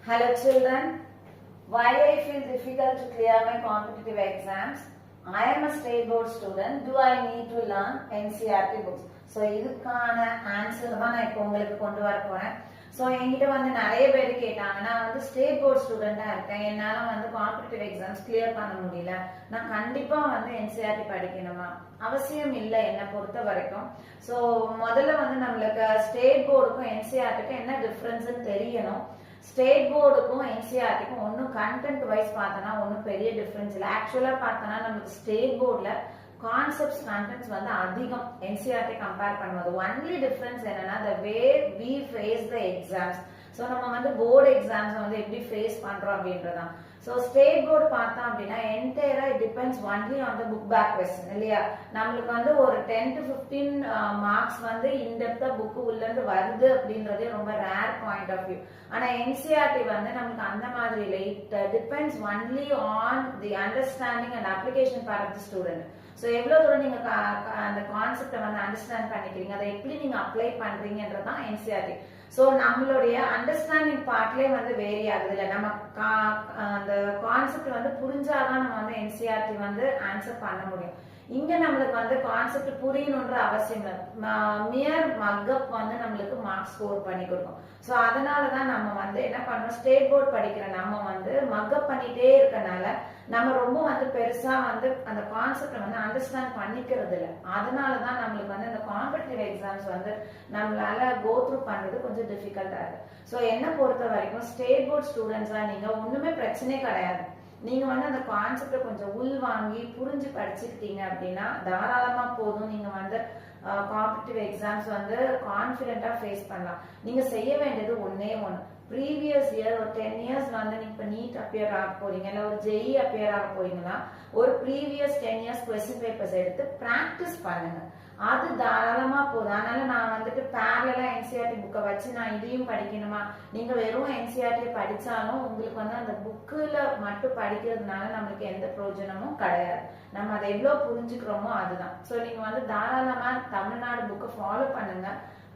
Hello children, why I feel difficult to clear my competitive exams? I am a state board student. Do I need to learn NCERT books? So இதுக்கான answer தான் நான் இப்போ உங்களுக்கு கொண்டு வர போறேன். So என்கிட்ட வந்து நிறைய பேர் கேட்டாங்க, நான் வந்து ஸ்டேட் போர்ட் ஸ்டூடெண்டா இருக்கேன், என்னால் வந்து காம்படிட்டிவ் எக்ஸாம்ஸ் கிளியர் பண்ண முடியல, நான் கண்டிப்பா வந்து என்சிஆர்டி படிக்கணுமா? அவசியம் இல்லை என்னை பொறுத்த வரைக்கும். ஸோ முதல்ல வந்து நம்மளுக்கு ஸ்டேட் போர்டுக்கும் என்சிஆர்டிக்கும் என்ன டிஃபரன்ஸ்ன்னு தெரியணும். ஸ்டேட் போர்டுக்கும் என்சிஆர்டிக்கும் ஒன்றும் கண்டென்ட் வைஸ் பார்த்தோன்னா ஒன்றும் பெரிய டிஃபரன்ஸ் இல்லை. ஆக்சுவலாக பார்த்தோன்னா நமக்கு ஸ்டேட் போர்டில் கான்செப்ட்ஸ் கண்டென்ட்ஸ் வந்து அதிகம் என்சிஆர்டி கம்பேர் பண்ணுவது. ஒன்லி டிஃபரன்ஸ் என்னன்னா the way we face the exams. So நம்ம வந்து போர்டு எக்ஸாம்ஸ் வந்து எப்படி ஃபேஸ் பண்றோம் அப்படின்றதான். ஸோ ஸ்டேட் போர்டு பார்த்தோம் அப்படின்னா என்டையரா it depends only on the book back question இல்லையா? நம்மளுக்கு வந்து ஒரு 10 to 15 மார்க்ஸ் வந்து இன்டெப்தா புக்கு உள்ள இருந்து வருது அப்படின்றதே ரொம்ப ரேர் பாயிண்ட் ஆஃப் வியூ. ஆனா என்சிஆர்டி வந்து நமக்கு அந்த மாதிரி இல்லை. It depends only on the understanding and application part of the student. So எவ்வளவு தூரம் நீங்க அந்த கான்செப்டை வந்து அண்டர்ஸ்டாண்ட் பண்ணிக்கிறீங்க, அதை எப்படி நீங்க அப்ளை பண்றீங்கன்றதான் என்சிஆர்டி. ஸோ நம்மளுடைய அண்டர்ஸ்டாண்டிங் பார்ட்லேயே வந்து வேரி ஆகுது இல்லை? நம்ம அந்த கான்செப்ட் வந்து புரிஞ்சாதான் நம்ம வந்து என்சிஆர்டி வந்து ஆன்சர் பண்ண முடியும். இங்க நம்மளுக்கு வந்து கான்செப்ட் புரியணுன்ற அவசியம் இல்லை. மியர் மக்கப் வந்து நம்மளுக்கு மார்க்ஸ் ஸ்கோர் பண்ணி கொடுக்கும். ஸோ அதனாலதான் நம்ம வந்து என்ன பண்ணோம், ஸ்டேட் போர்ட் படிக்கிற நம்ம வந்து மக்கப் பண்ணிட்டே இருக்கனால நம்ம ரொம்ப வந்து பெருசா வந்து அந்த கான்செப்டை வந்து அண்டர்ஸ்டாண்ட் பண்ணிக்கிறது இல்லை. அதனாலதான் நம்மளுக்கு வந்து இந்த காம்படிட்டிவ் எக்ஸாம்ஸ் வந்து நம்மளால கோ த்ரூ பண்றது கொஞ்சம் டிஃபிகல்ட்டா இருக்கு. ஸோ என்ன பொறுத்த வரைக்கும் ஸ்டேட் போர்ட் ஸ்டூடெண்ட்ஸா நீங்க ஒண்ணுமே பிரச்சனையே கிடையாது. நீங்க வந்து அந்த கான்செப்டை கொஞ்சம் உள் வாங்கி புரிஞ்சு படிச்சுக்கிட்டீங்க அப்படின்னா தாராளமா போதும். நீங்க வந்து காம்படிட்டிவ் எக்ஸாம்ஸ் வந்து கான்ஃபிடென்ட்டா ஃபேஸ் பண்ணலாம். நீங்க செய்ய வேண்டியது ஒன்னே ஒன்று, ப்ரீவியஸ் இயர் ஒரு 10 இயர்ஸ் வந்து நீங்க இப்ப நீட் அப்பியர் ஆக போறீங்க இல்ல ஒரு ஜெஇ அப்பியர் ஆக போறீங்கன்னா ஒரு ப்ரீவியஸ் 10 இயர்ஸ் கொஸ்டின் பேப்பர்ஸ் எடுத்து பிராக்டிஸ் பண்ணுங்க. அது தாராளமா போதும். அதனால நான் வந்துட்டு பேரலா என்சிஆர்டி புக்கை வச்சு நான் இதையும் படிக்கணுமா? நீங்க வெறும் என்சிஆர்டி படிச்சாலும் உங்களுக்கு வந்து அந்த புக்குல மட்டும் படிக்கிறதுனால நம்மளுக்கு எந்த பிரயோஜனமும் கிடையாது. நம்ம அதை எவ்வளவு புரிஞ்சுக்கிறோமோ அதுதான். ஸோ நீங்க வந்து தாராளமா தமிழ்நாடு புக்கை ஃபாலோ பண்ணுங்க,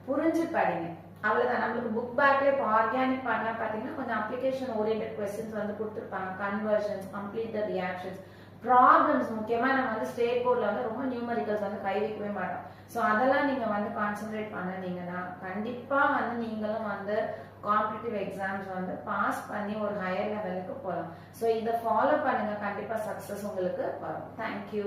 புரிஞ்சு படிங்க, அவ்வளவுதான். நம்மளுக்கு புக் பேக்ல இப்போ ஆர்கானிக் பார்ட்லாம் பாத்தீங்கன்னா கொஞ்சம் அப்ளிகேஷன் ஓரியன்டட் கொஸ்டின்ஸ் வந்து கொடுத்துருப்பாங்க. Conversions, complete the reactions, problems. முக்கியமா நம்ம வந்து ஸ்டேட் போர்ட்ல வந்து ரொம்ப நியூமரிக்கல்ஸ் வந்து கை வைக்கவே மாட்டோம். ஸோ அதெல்லாம் நீங்க வந்து கான்சென்ட்ரேட் பண்ணீங்கன்னா கண்டிப்பா வந்து நீங்களும் வந்து காம்படிட்டிவ் எக்ஸாம்ஸ் வந்து பாஸ் பண்ணி ஒரு ஹையர் லெவலுக்கு போகலாம். ஸோ இதை ஃபாலோ பண்ணுங்க, கண்டிப்பா சக்சஸ் உங்களுக்கு வரும். தேங்க்யூ.